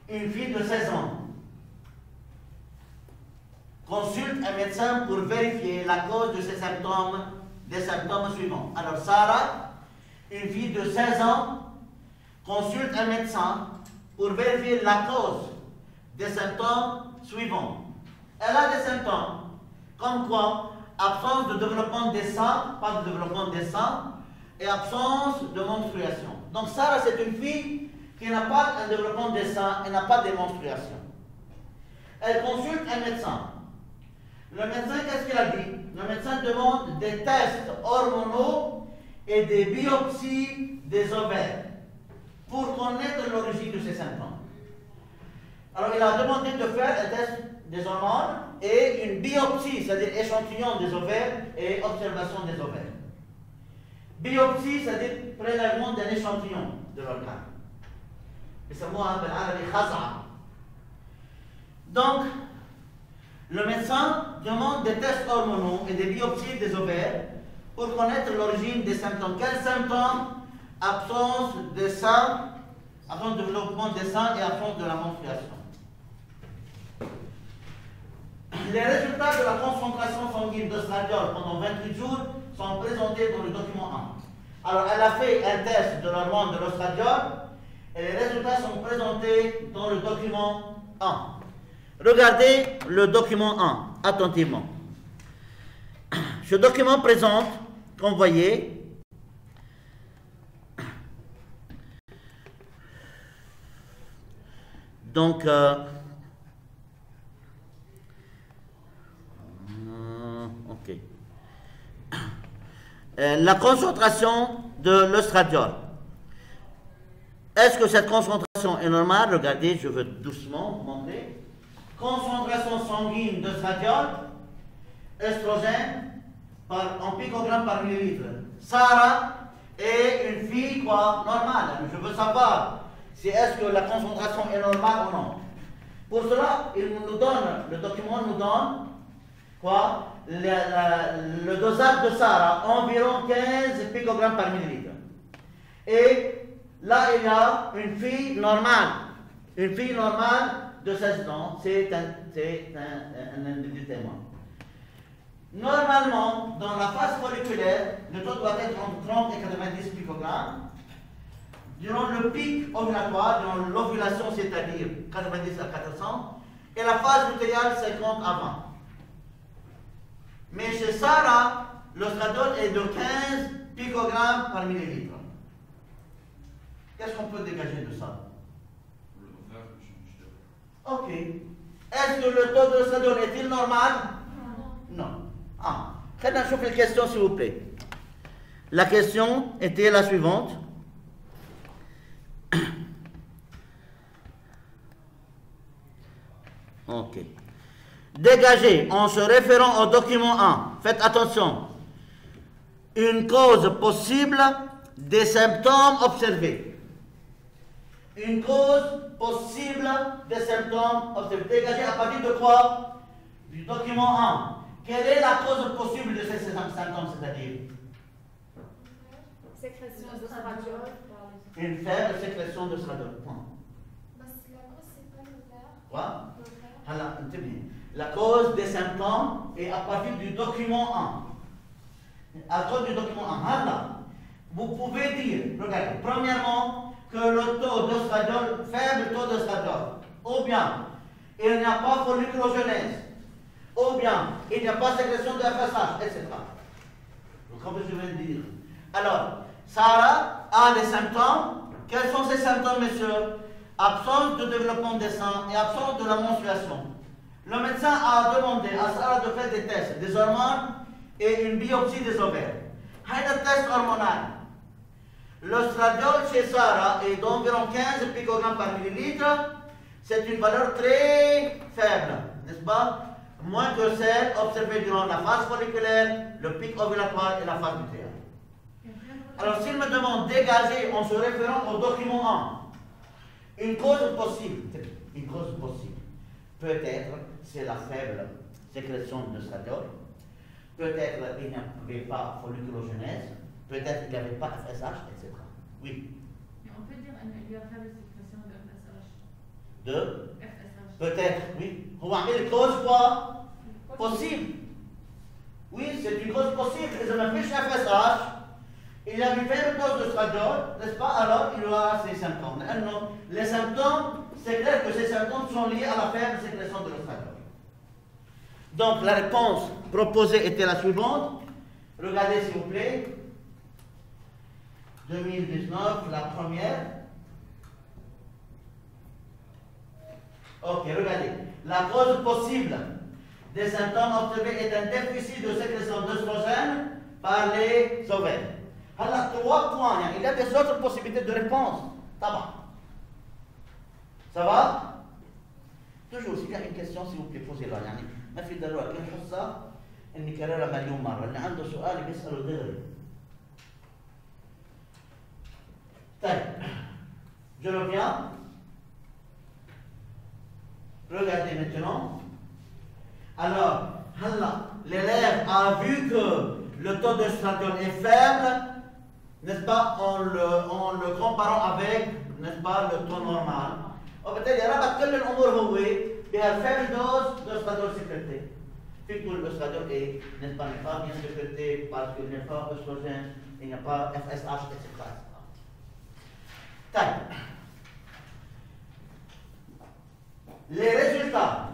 une fille de 16 ans consulte un médecin pour vérifier la cause de ses symptômes, des symptômes suivants. Alors, Sarah, une fille de 16 ans, consulte un médecin pour vérifier la cause des symptômes suivants. Elle a des symptômes, comme quoi? Absence de développement des seins, pas de développement des seins, et absence de menstruation. Donc, Sarah, c'est une fille qui n'a pas un développement des seins et n'a pas de menstruation. Elle consulte un médecin. Le médecin, qu'est-ce qu'il a dit? Le médecin demande des tests hormonaux et des biopsies des ovaires pour connaître l'origine de ces symptômes. Alors, il a demandé de faire un test des hormones et une biopsie, c'est-à-dire échantillon des ovaires et observation des ovaires. Biopsie, c'est-à-dire prélèvement d'un échantillon de l'organe. Donc, le médecin demande des tests hormonaux et des biopsies des ovaires pour connaître l'origine des symptômes. Quels symptômes? Absence des seins, absence de développement des seins et absence de la menstruation. Les résultats de la concentration sanguine d'ostradiol pendant 28 jours sont présentés dans le document 1. Alors, elle a fait un test de l'hormone de l'ostradiol et les résultats sont présentés dans le document 1. Regardez le document 1 attentivement. Ce document présente, comme vous voyez, donc, ok. La concentration de l'ostradiol. Est-ce que cette concentration est normale? Regardez, je veux doucement vous montrer. Concentration sanguine d'ostradiol, estrogène, en picogrammes par millilitre. Sarah est une fille, quoi, normale. Je veux savoir si est-ce que la concentration est normale ou non. Pour cela, le document nous donne, quoi, le dosage de Sarah, environ 15 picogrammes par millilitre. Et là, il y a une fille normale. Une fille normale de 16 ans, c'est un individu témoin. Normalement, dans la phase folliculaire, le taux doit être entre 30 et 90 picogrammes. Durant le pic ovulatoire, durant l'ovulation, c'est-à-dire 90 à 400, et la phase lutéale, 50 à 20. Mais chez Sarah, l'ostradiol est de 15 picogrammes par millilitre. Qu'est-ce qu'on peut dégager de ça? Ok. Est-ce que le taux de l'ostradiol est-il normal? Non. Ah. Faites une question, s'il vous plaît. La question était la suivante. Ok. Dégager en se référant au document 1. Faites attention. Une cause possible des symptômes observés. Une cause possible des symptômes observés. Dégagé à partir de quoi? Du document 1. Quelle est la cause possible de ces symptômes, c'est-à-dire? Sécrétion d'ostradiol. Une faible sécrétion d'ostradiol. Point. La cause, c'est pas l'ovaire. Quoi? Alors, c'est bien. La cause des symptômes est à partir du document 1. À cause du document 1. Alors, vous pouvez dire, regardez, premièrement, que le taux d'ostradiol, faible taux d'ostradiol, ou bien il n'y a pas folliculogenèse, ou bien il n'y a pas sécrétion de FSH, etc. Comme je viens de dire. Alors, Sarah a des symptômes. Quels sont ces symptômes, messieurs? Absence de développement des seins et absence de la menstruation. Le médecin a demandé à Sarah de faire des tests, des hormones et une biopsie des ovaires. Il y a un test hormonal. L'ostradiol chez Sarah est d'environ 15 picogrammes par millilitre. C'est une valeur très faible, n'est-ce pas? Moins que celle observée durant la phase folliculaire, le pic ovulatoire et la phase lutéale. Alors, s'il me demande dégager en se référant au document 1, une cause possible, peut-être c'est la faible sécrétion de l'ostradiol, peut-être il n'y avait pas folliculogenèse, peut-être il n'y avait pas FSH, etc. Oui. Mais on peut dire qu'il y a faible sécrétion de FSH. de FSH. peut-être, oui. On va mettre cause quoi? Possible. Oui, c'est une cause possible. Et ça me fait FSH. Il a une faible dose de stradiol, n'est-ce pas? Alors il aura ces symptômes. Les symptômes, c'est clair que ces symptômes sont liés à la faible sécrétion de l'estradiol. Donc la réponse proposée était la suivante. Regardez s'il vous plaît. 2019, la première. Ok, regardez. La cause possible des symptômes observés est un déficit de sécrétion d'œstrogène par les ovaires. Alors, 3 points. Il y a des autres possibilités de réponse. Ça va? Toujours, s'il y a une question, s'il vous plaît, posez-la. ما في ضرورة كل حصة إني كررها مليون مرة، اللي عنده سؤال بيسأله دغري. طيب، je reviens. Regardez maintenant. Alors, l'élève a vu que le taux de stradiol est faible, n'est-ce pas, en le comparant avec, n'est-ce pas, le taux normal. وبالتالي ربط كل الامور هو بهالفaible dose de stradiol sécrété. Puis que le stradiol est, n'est-ce pas, n'est pas bien sécrété parce qu'il n'y a pas d'œstrogène, il n'y a pas FSH, etc. طيب. Les résultats.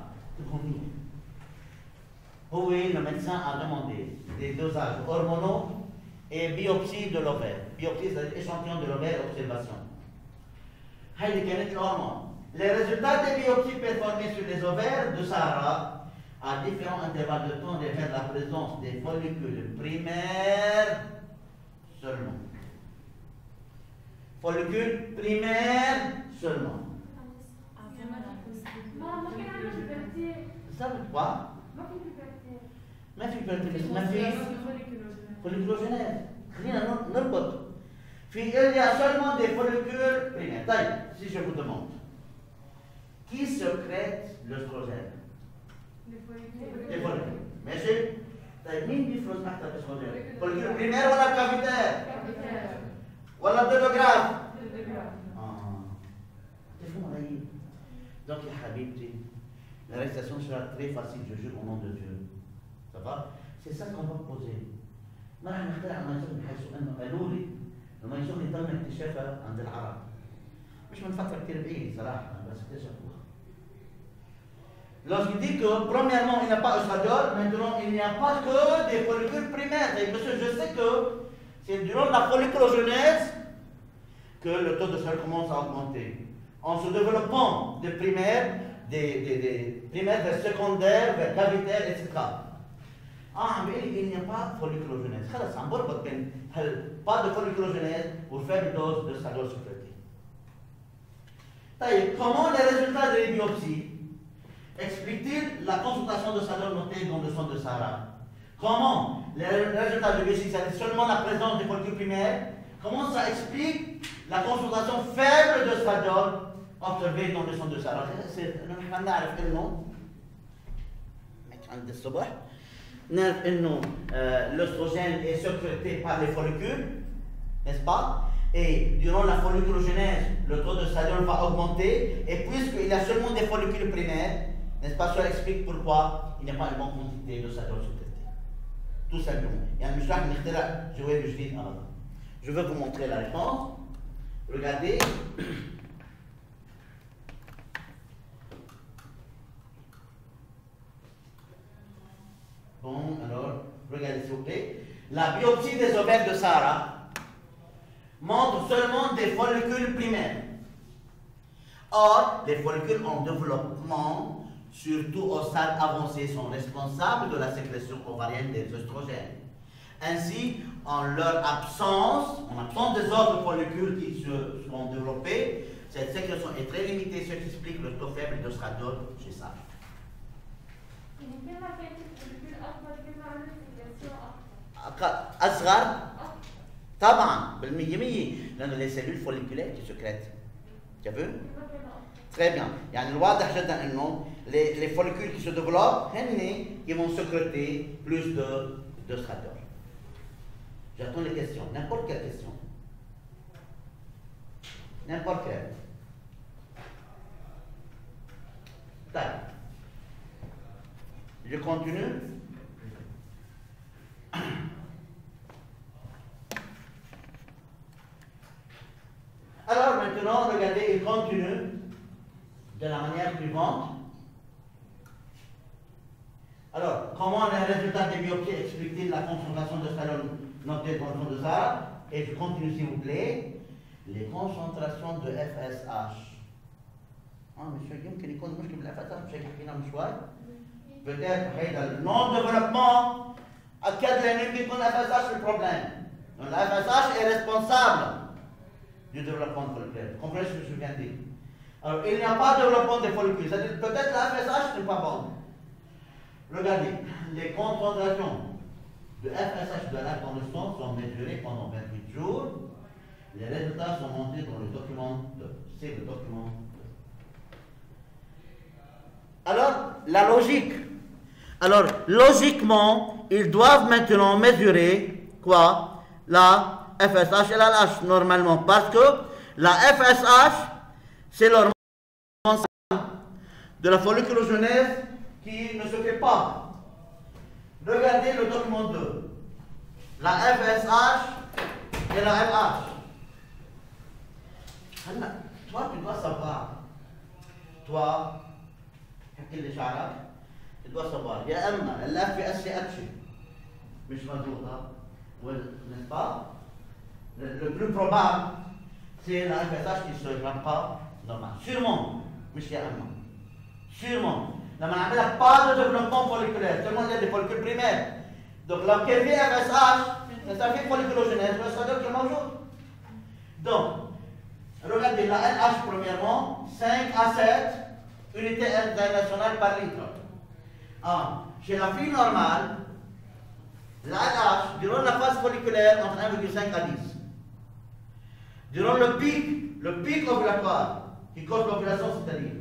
Oui, le médecin a demandé des dosages hormonaux et biopsie de l'ovaire. Biopsie, c'est échantillon de l'ovaire et observation. Les résultats des biopsies performées sur les ovaires de Sahara à différents intervalles de temps révèlent la présence des follicules primaires seulement. Follicules primaires seulement. Ça veut quoi? ما في بيرتيليس، ما في folliculogenèse. خلينا نربط. Il y a seulement des follicules primaires. طيب, si je vous demande, qui sécrète l'œstrogène? Les follicules. ماشي؟ طيب مين بيفرز تحت الأستروجين؟ follicule primaire ولا cavitaire؟ ولا دودوغراف؟ تفهموا علي؟ Donc يا حبيبتي, la récitation sera très facile, je jure au nom de Dieu. Ça va? C'est ça qu'on va poser. ما راح نخترع منظومة بحيث انه قالوا لي المنظومة تم اكتشافها عند العرب. مش من فترة كثير بعيدة صراحة بس اكتشفوها. Lorsqu'il dit que premièrement il n'y a pas d'œstradiol, maintenant il n'y a pas que des follicules primaires. Et monsieur, je sais que c'est durant la folliculogenèse que le taux de stradiol commence à augmenter. En se développant des primaires, des primaires vers secondaires, vers cavitaires, etc. Il n'y a pas de folliculogenèse. Pas de folliculogenèse pour faire une dose de stradiol sécrété. Comment les résultats des biopsies expliquent-ils la consultation de stradiol notée dans le sang de Sahara? Comment les résultats de biopsie, c'est seulement la présence des follicules primaires? Comment ça explique la consultation faible de stradiol observée dans le sang de Sahara? نحن نعرف انه عند الصبح نعرف انه l'œstrogène est sécrété par les follicules, n'est-ce pas? Et durant la folliculogenèse, le taux de stradiol va augmenter. Et puisqu'il y a seulement des follicules primaires, n'est-ce pas? Cela explique pourquoi il n'y a pas une bonne quantité de stradiol sécrété. Tout simplement. Je vais vous montrer la réponse. Regardez. Bon, alors, regardez s'il vous plaît. La biopsie des ovaires de Sahara montre seulement des follicules primaires. Or, les follicules en développement, surtout au stade avancé, sont responsables de la sécrétion ovarienne des œstrogènes. Ainsi, en leur absence, en absence des autres follicules qui se sont développés, cette sécrétion est très limitée, ce qui explique le taux faible de stradiol chez Sahara. أصغر طبعا بالمية لأنه les cellules folliculaires qui sécrètent. Tu as vu? Très bien. يعني الواضح جدا إنه les follicules qui se développent هن qui vont sécréter plus de stradiol. J'attends les questions. N'importe quelle question. N'importe quelle. Tac. Je continue. Alors maintenant, regardez, il continue de la manière suivante. Alors, comment les résultats des biopsies expliquent-ils la concentration de stallone notée dans le fond de ça? Et je continue s'il vous plaît. Les concentrations de FSH. monsieur يمكن يكون مشكلة بالFSH مش هيك حكينا من شوي. Peut-être هيدا non-développement أكد لنا يمكن يكون FSH le problème. Donc la FSH est responsable du développement folliculaire. Vous comprenez ce que je viens de dire? Alors, il n'y a pas de développement des follicules. C'est-à-dire peut-être la FSH n'est pas bonne. Regardez, les concentrations de FSH de l'air dans le sang sont mesurées pendant 28 jours. Les résultats sont montés dans le document 2. C'est le document 2. Alors, la logique. Alors, logiquement, ils doivent maintenant mesurer quoi? La FSH et la LH normalement. Parce que la FSH, c'est l'hormone de la folliculogenèse qui ne se fait pas. Regardez le document 2. La FSH et la LH. Toi, tu dois savoir. Toi, tu dois savoir. Il y a un FSH مش مضبوطة n'est-ce pas? Le plus probable, c'est la FSH qui ne se rend pas normal. Sûrement, monsieur Amman. Sûrement. Là, on n'a pas de développement folliculaire, seulement il y a des follicules primaires. Donc, la FSH, c'est un fait folliculogenèse, c'est-à-dire qu'il est maujoud. Donc, regardez la LH premièrement, 5 à 7 unités internationales par litre. Chez la fille normale, la LH, durant la phase folliculaire, entre 1,5 à 10. Durant le pic ovulatoire, qui cause l'ovulation, c'est-à-dire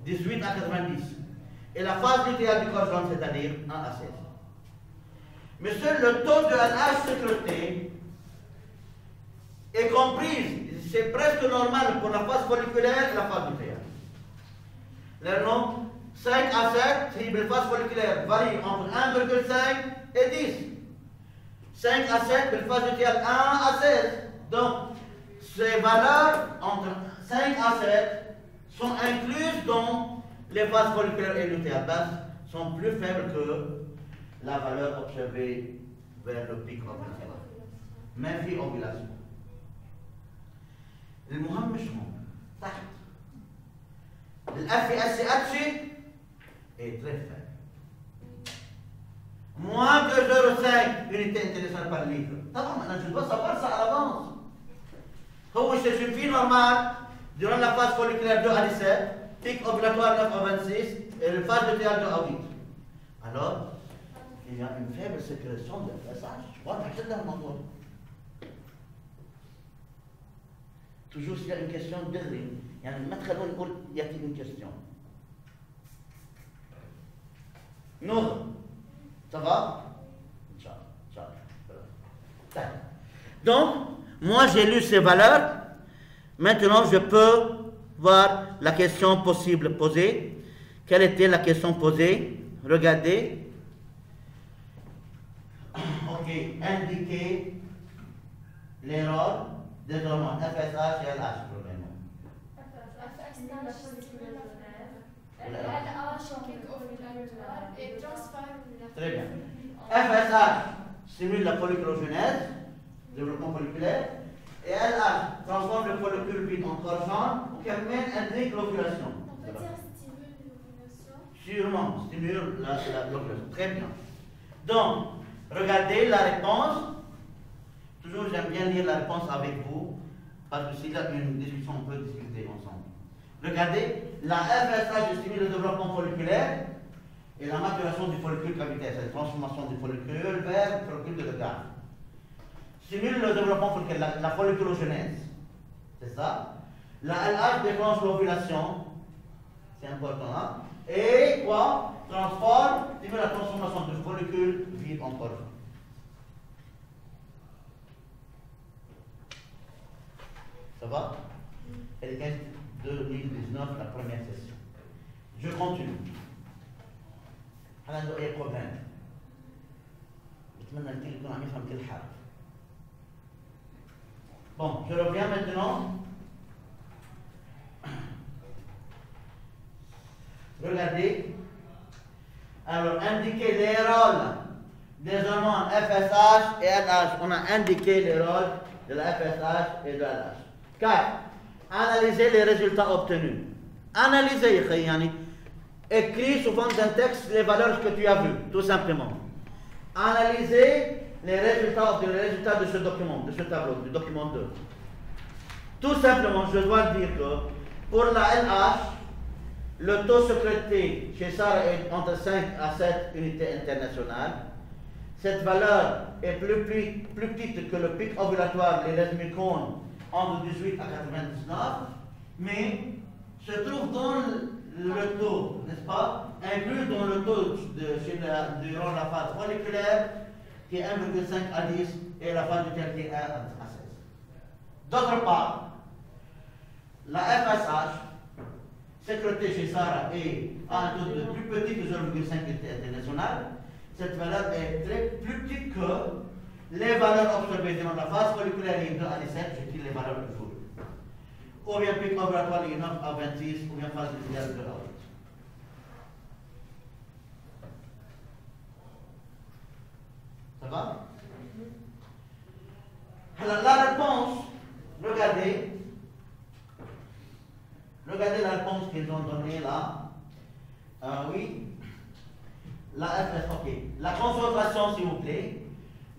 18 à 90. Et la phase lutéale du corps jaune, c'est-à-dire 1 à 16. Mais seul le taux de LH sécrété est compris, c'est presque normal pour la phase folliculaire et la phase lutéale. Le nom 5 à 7, si la phase folliculaire varie entre 1,5 et 10. 5 à 7, la phase lutéale 1 à 16. Donc, ces valeurs entre 5 à 7 sont incluses dans les phases folliculaires et lutéales basses, sont plus faibles que la valeur observée vers le pic ovulatoire. Même في ovulation. المهم مش هون تحت FSH est très faible. Moins que 0,5 unités internationales par litre. طبعا je dois savoir ça à l'avance. C'est une fille normale durant la phase folliculaire 2 à 17, pic ovulatoire 9 à 26 et la phase lutéale 2 à 8. Alors, il y a une faible sécrétion de FSH. Voilà, c'est dans le monde. Toujours s'il y a une question de il y a une question. Non. Ça va? Donc, moi j'ai lu ces valeurs. Maintenant, je peux voir la question possible posée. Quelle était la question posée? Regardez. Ok, indiquez l'erreur des hormones FSH et LH, probablement. Très bien. FSH stimule la folliculogenèse, développement folliculaire, et LH transforme le follicule vide en corps jaune, qui amène indique l'ovulation. On peut dire stimule l'ovulation. Sûrement, stimule l'ovulation. Très bien. Donc, regardez la réponse. Toujours, j'aime bien lire la réponse avec vous, parce que s'il y a une discussion, on peut discuter ensemble. Regardez, la FSH stimule le développement folliculaire et la maturation du follicule cavitaire, c'est la transformation du follicule vers le follicule de Lagrange. Stimule le développement folliculaire, la folliculogenèse, c'est ça. La LH déclenche l'ovulation, c'est important, hein? Et quoi? Transforme, stimule la transformation du follicule vide en corps. Ça va? Et le 15 2019, la première session. Je continue. هل عنده أي problème؟ بتمنى الكل يكون عم يفهم كل حرف. Bon, je reviens maintenant. Regardez. Alors, indiquez les rôles des hormones FSH et LH. On a indiqué les rôles de la FSH et de LH. 4. Analyser les résultats obtenus. Analyser, yani, écris sous forme d'un texte les valeurs que tu as vues, tout simplement. Analyser les résultats de ce document, de ce tableau, du document 2. Tout simplement, je dois dire que pour la LH, le taux sécurité chez Sarah est entre 5 à 7 unités internationales. Cette valeur est plus petite que le pic ovulatoire, les lesmicons, entre 18 à 99, mais se trouve dans le taux, n'est-ce pas, inclus dans le taux durant la phase folliculaire, qui est 1,5 à 10, et la phase lutéale qui est 1 à 16. D'autre part, la FSH, sécurité chez Sarah, est un taux de plus petit que 0,5 unité internationale. Cette valeur est plus petite que les valeurs observées durant la phase folliculaire I 2 à 17, je tire les valeurs du jour. Ou bien pic ovulatoire I 9 à 26, ou bien phase lutéale 2 à 8. Ça va? Alors la réponse, regardez la réponse qu'ils ont donnée là. Oui. La FS, ok. La concentration, s'il vous plaît,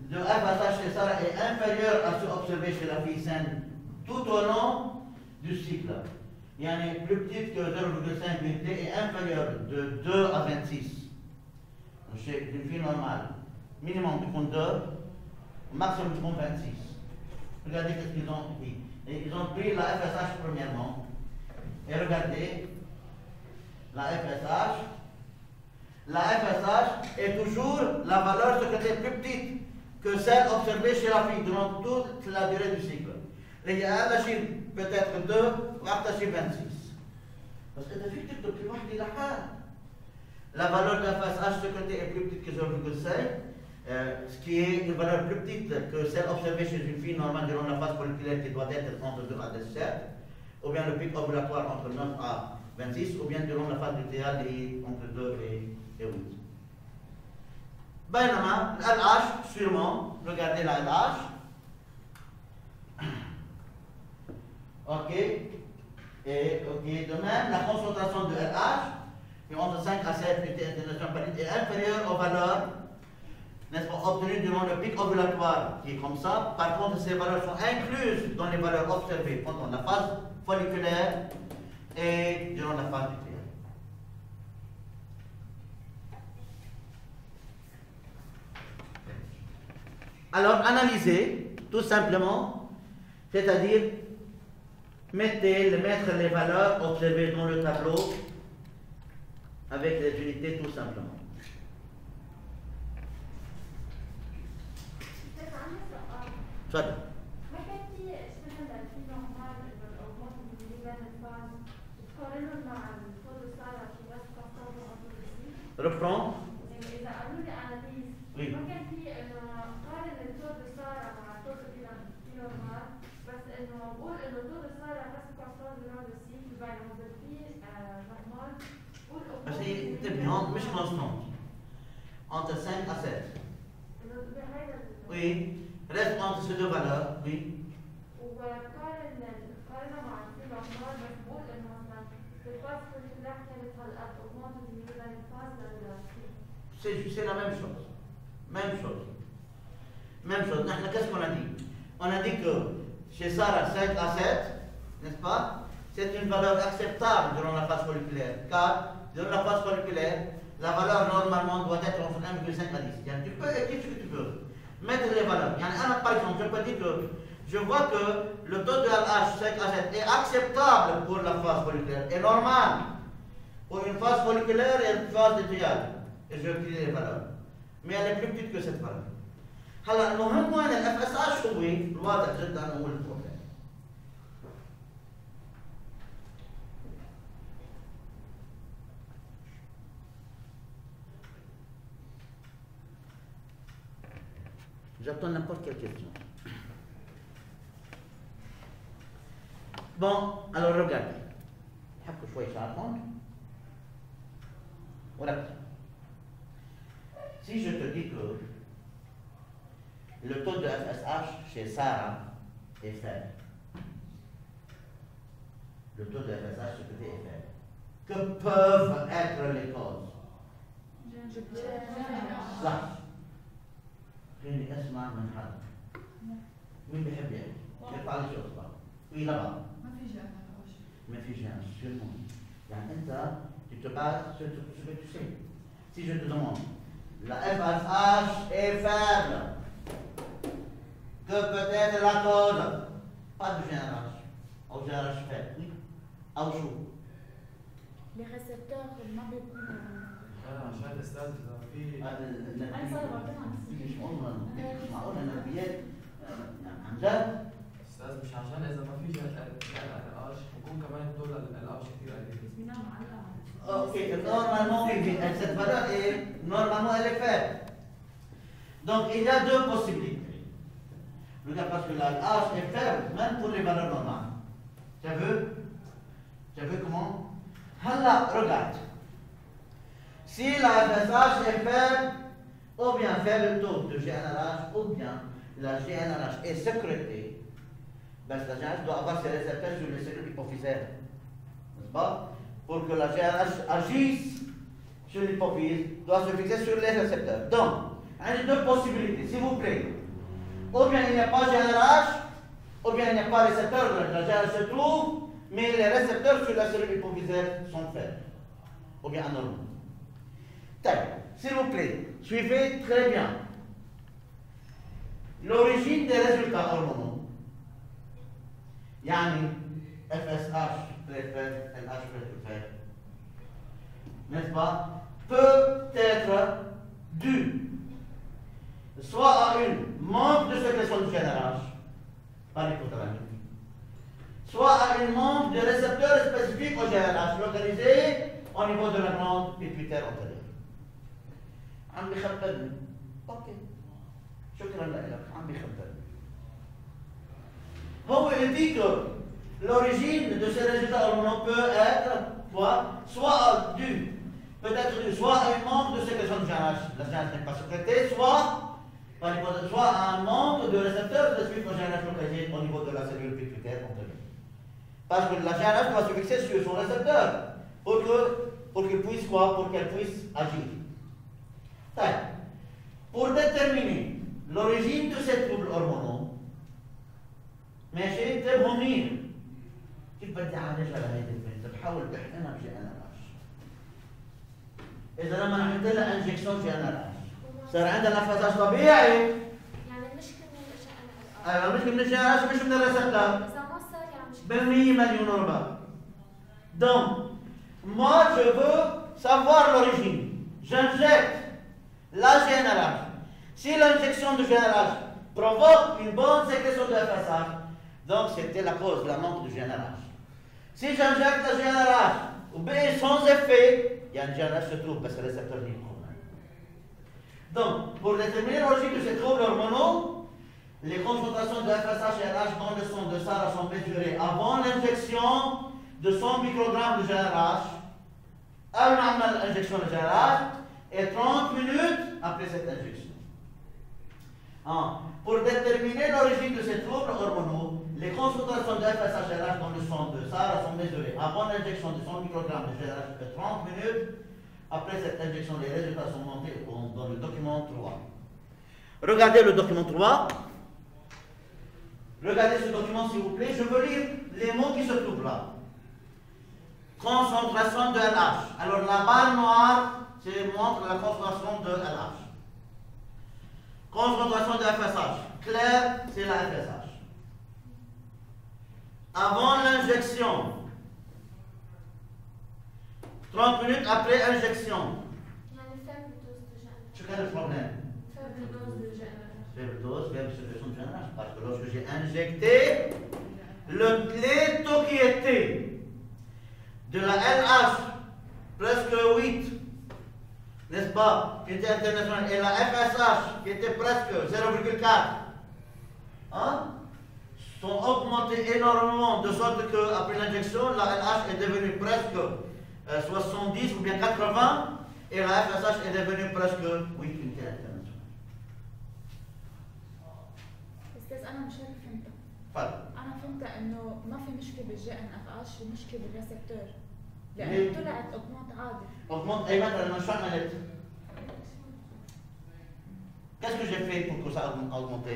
de FSH chez Sarah est inférieure à ce observé chez la fille saine tout au long du cycle. Il y en a plus petite que 0,5 unité et inférieure de 2 à 26. Chez une fille normale, minimum du compte 2, maximum du compte 26. Regardez ce qu'ils ont pris. Et ils ont pris la FSH premièrement. Et regardez, la FSH. La FSH est toujours la valeur sécuritaire plus petite que celle observée chez la fille durant toute la durée du cycle. Les LH peut-être 2 ou 26. Parce que la fille est la valeur de la FSH sécuritaire est plus petite que 0,5, ce qui est une valeur plus petite que celle observée chez une fille normale durant la phase folliculaire qui doit être entre 2 à 17, ou bien le pic ovulatoire entre 9 à 26, ou bien durant la phase lutéale entre 2 et 8. Benama, LH, sûrement, regardez la LH. Ok. Et ok, de même, la concentration de LH, qui est entre 5 à 7 unités internationales, est inférieure aux valeurs, n'est-ce pas, obtenues durant le pic ovulatoire, qui est comme ça. Par contre, ces valeurs sont incluses dans les valeurs observées pendant la phase folliculaire et durant la phase lutéale. Alors, analysez, tout simplement, c'est-à-dire, mettre les valeurs observées dans le tableau avec les unités, tout simplement. تفضل. ما كان في اشتغل في نوع الأوقات اللي بين الفاز تقارنهم مع الفوز السارة في بس كفاضة أو Reprends. إذا قالوا لي أناليز ما كان في إنه قارن الفوز السارة مع الفوز في نورمال بس إنه بقول إنه الفوز السارة بس كفاضة هذا الشيء بينهم بس في نورمال بقول بس هي انتبهي مش constante. Entre 5 à 7. Oui. Reste entre ces deux valeurs, oui. C'est la même chose. Même chose. Même chose. Qu'est-ce qu'on a dit? On a dit que chez Sarah, 5 à 7, n'est-ce pas? C'est une valeur acceptable durant la phase folliculaire. Car, durant la phase folliculaire, la valeur normalement doit être entre 1,5 à 10. Tu peux écrire ce que tu veux. Mettre les valeurs. Par exemple, je peux dire que je vois que le taux de LH 5 à 7 est acceptable pour la phase folliculaire, est normal pour une phase folliculaire et une phase lutéale. Et je utilise les valeurs. Mais elle est plus petite que cette valeur. هلا المهم وين الاف اس اتش هو الواضح جدا هو البروبلم. J'attends n'importe quelle question. Bon, alors regardez. حكوا شوي شعركم. Voilà. Si je te dis que le taux de FSH chez Sarah est faible, le taux de FSH chez Petit est faible, que peuvent être les causes? لا خليني اسمع من حد. مين بيحب يحكي؟ يرفع لي شو اصبع. Oui là-bas. ما في جهة absolument. يعني أنت tu te bases sur ce que tu sais. Si je te demande, la FSH est faible, que peut être la cause? Pas de GNRH. Ou GNRH faible. Oui. أو شو؟ les récepteurs ما بيكونوا عشان استاذ في مش معقول النبيات عن جد؟ استاذ مش عشان اذا ما في جهه بكون كمان دول القش كثير قليل. اوكي normalement cette valeur est normalement elle est faible. Donc il y a deux possibilités. Regarde, parce que la H est faible même pour les valeurs normales. Tu as vu comment? Halla, regarde. Si la FSH est faible, ou bien faible taux de GNRH, ou bien la GNRH est sécrétée, ben la GNRH doit avoir ses récepteurs sur les cellules hypophysaires, n'est-ce pas? Pour que la GNRH agisse sur l'hypophyse, doit se fixer sur les récepteurs. Donc, il y a deux possibilités, s'il vous plaît. Ou bien il n'y a pas GNRH, ou bien il n'y a pas récepteur, la GNRH se trouve, mais les récepteurs sur la cellule hypophysaire sont faibles, ou bien anormaux. S'il vous plaît, suivez très bien. L'origine des résultats hormonaux, yani FSH très faible, LH très faible, n'est-ce pas, peut être due soit à une manque de sécrétion de GNRH par l'hypothalamique, soit à une manque de récepteurs spécifiques au GNRH localisés au niveau de la glande pituitaire antérieure. عم بيخبرني. اوكي. شكرا لك عم بيخبرني. هو il dit que l'origine de ces résultats hormonaux peut être quoi? Soit due, peut-être due soit à un manque de sécrétion de GNRH, la GNRH n'est pas sécrétée, soit à un manque de récepteurs spécifiques au GNRH localisés au niveau de la cellule pituitaire antérieure. Parce que la GNRH doit se fixer sur son récepteur pour qu'il puisse quoi? Pour qu'elle puisse agir. Pour déterminer l'origine de ces troubles hormonaux, mais j'ai تبهمين كيف بدي اعالج هذه البنت؟ بحاول بحقنها بGNRH. إذا لما عملت لها انجكشن GNRH صار عندها نفسها طبيعي. يعني المشكلة من الGNRH. أيوة المشكلة من الGNRH مش من الريسبتور. إذا ما صار يعني مشكلة. ب100 مليون ربع. Donc, moi je veux savoir l'origine. J'injecte la GNRH. Si l'injection de GNRH provoque une bonne sécrétion de FSH, donc c'était la cause, la manque de GNRH. Si j'injecte la GNRH ou bien sans effet, il y a une GNRH se trouve parce que le récepteur n'est pas. Donc, pour déterminer l'origine de ces troubles hormonaux, les concentrations de FSH et RH dans le sang de Sarah sont mesurées avant l'injection de 100 microgrammes de GNRH, avant l'injection de GNRH, et 30 minutes après cette injection. Pour déterminer l'origine de ces troubles hormonaux, les concentrations de FSH et RH dans le sang de Sarah sont mesurées avant l'injection de 100 microgrammes de GNRH et 30 minutes. Après cette injection, les résultats sont montés dans le document 3. Regardez le document 3. Regardez ce document s'il vous plaît. Je veux lire les mots qui se trouvent là. Concentration de LH. Alors la barre noire, montre la concentration de LH. Concentration de FSH. Clair, c'est la FSH. Avant l'injection. 30 minutes après injection. Quel est le problème? Faible dose, faible sécrétion de GNRH. Parce que lorsque j'ai injecté, les taux qui étaient de la LH presque 8 n'est-ce pas, qui était internationale, et la FSH, qui était presque 0,4, hein, sont augmentés énormément, de sorte qu'après l'injection, la LH est devenue presque 70 ou bien 80, et la FSH est devenue presque 8 unités internationales. استاذ انا مش هيك فهمتها. تفضل. انا فهمتها انه ما في مشكله بالجي ان اف اش، في مشكله بالريسبتور. لانه طلعت اوجمونت عادي. Augmente, et maintenant, je manette. Qu'est-ce que j'ai fait pour que ça augmente?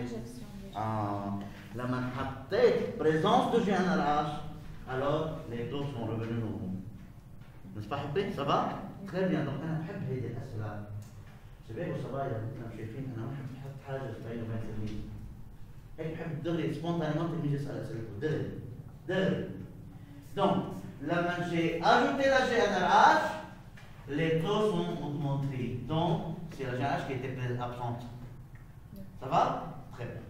La manhattan, présence de GNRH, alors les doses sont revenus normaux. N'est-ce pas, Hippé? Ça va? Très bien, donc أنا بحب هيدي الأسئلة. شباب وصبايا مثل شايفين أنا ما بحب أحط حاجة بيني وبين تلميذ. هيك بحب دغري سبونتانيمون تلميذ يسأل أسئلته دغري. Donc, لما j'ai ajouté la GNRH, les taux sont augmentés. Donc, c'est la GNRH qui était absente. Ça va? Très bien.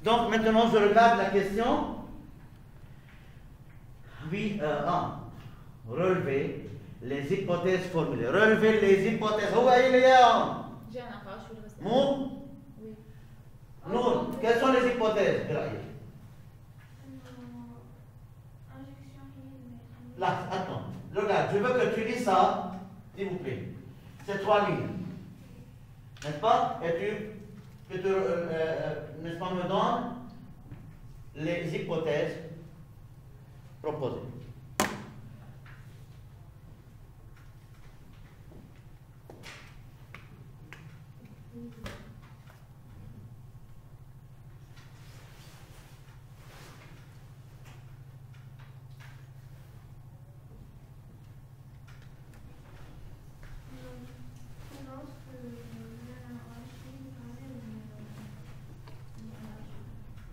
Donc, maintenant, je regarde la question. Oui, 1. Relever les hypothèses formulées. Relever les hypothèses. Où est-il? جي ان اف اش والريسبتور. Mou? Oui. Non. Quelles sont les hypothèses? Là, attends. Regarde, je veux que tu lis ça, s'il vous plaît. C'est 3 lignes. N'est-ce pas? Et n'est-ce pas, me donne les hypothèses proposées.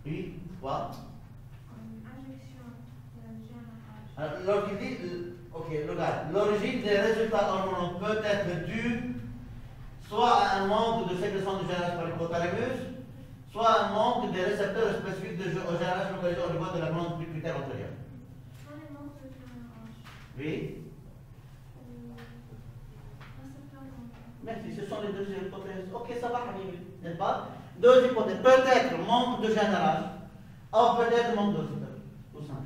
Oui, quoi? Lorsqu'il dit, ok, regarde, l'origine des résultats hormonaux peut être due soit à un manque de sécrétion de GNRH par l'hypothalamus, soit à un manque des récepteurs spécifiques de GNRH localisés au niveau de la glande pituitaire antérieure. Oui? Merci, ce sont les deux hypothèses. Ok, ça va, Habibi, n'est-ce pas? Deux hypothèses. Peut-être manque de GNRH, ou peut-être manque de récepteurs, tout simplement.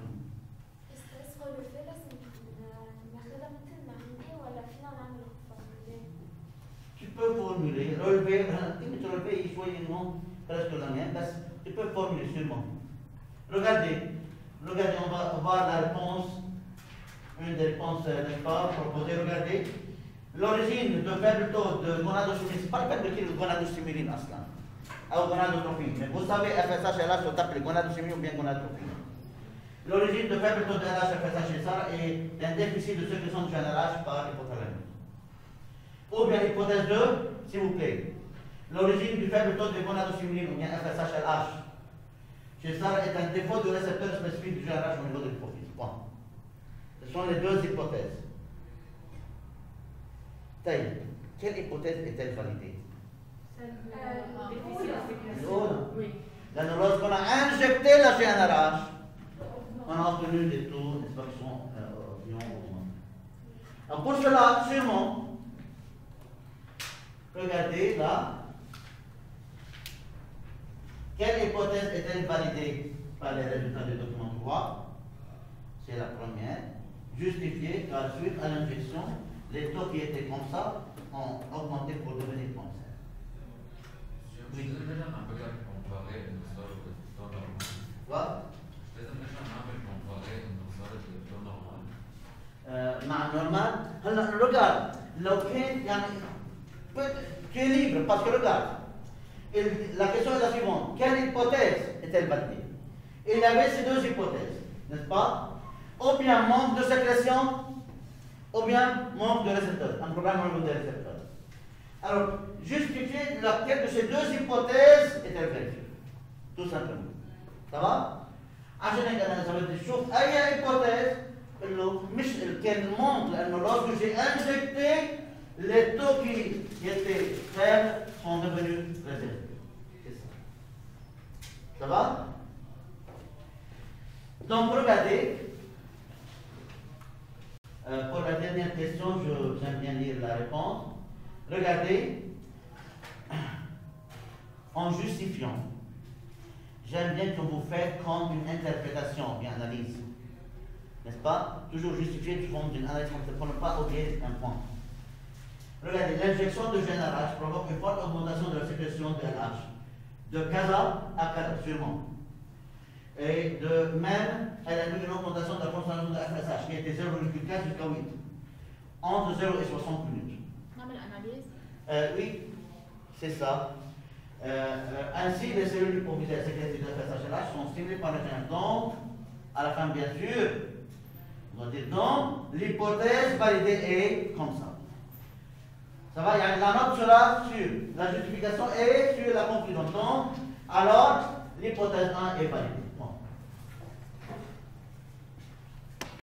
Tu peux formuler, relever, il faut une nom presque la même, parce que tu peux formuler sûrement. Regardez, on va voir la réponse, une des réponses, n'est-ce pas, proposées, regardez. L'origine de faible taux de gonadostimulines, c'est pas le fait de gonadostimulines, aslan, ou gonadotropine, mais vous savez, FSH et LH sont appelés gonadostimulines ou bien gonadotropine. L'origine de faible taux de LH, FSH et SAR est un déficit de sécrétion de GNRH par hypothalamus. Ou bien hypothèse 2, s'il vous plaît. L'origine du faible taux de gonadostimulines ou bien FSH-LH chez SAR est un défaut de récepteur spécifique du GNRH au niveau de l'hypophyse. Bon. Ce sont les deux hypothèses. Quelle hypothèse est-elle validée? Oui. Lorsqu'on a injecté la GNRH, on a obtenu des taux, n'est-ce pas, qui ont augmenté. Alors pour cela, sûrement, regardez là, quelle hypothèse est-elle validée par les résultats du document 3? C'est la première. Justifiée car suite à l'injection, les taux qui étaient comme ça ont augmenté pour devenir comme ça. Oui. Quoi? مع normal. Regarde, tu es libre parce que regarde, la question est la suivante. Quelle hypothèse est-elle validée? Il y avait ces deux hypothèses, n'est-ce pas? Ou bien manque de sécrétion, ou bien manque de récepteurs, un problème au niveau des récepteurs. Alors, justifier laquelle de ces deux hypothèses est-elle vérifiée? Tout simplement. Ça va? عشان هيك انا اذا بدي اشوف اي hypothèse انه مش كان montre انه lorsque j'ai injecté les taux qui étaient faibles sont devenus réservés. C'est ça. Ça va? Donc regardez. Pour la dernière question, j'aime bien lire la réponse. Regardez, en justifiant, j'aime bien que vous faites comme une interprétation, une analyse. N'est-ce pas? Toujours justifier du fond d'une analyse pour ne pas oublier un point. Regardez, l'injection de gène RH provoque une forte augmentation de la sécrétion de LH, de Casa à Casa, sûrement. Et de même, elle a eu une augmentation de la concentration de FSH qui était 0,4 jusqu'à 8, entre 0 et 60 minutes. نعمل analyse. Oui, c'est ça. Ainsi, les cellules hypophysaires sécrétées de FSH sont stimulées par le gène. Donc, à la fin, bien sûr, on va dire donc, l'hypothèse validée est comme ça. Ça va, la note sera sur la justification et sur la conclusion. Donc, alors, l'hypothèse 1 est validée.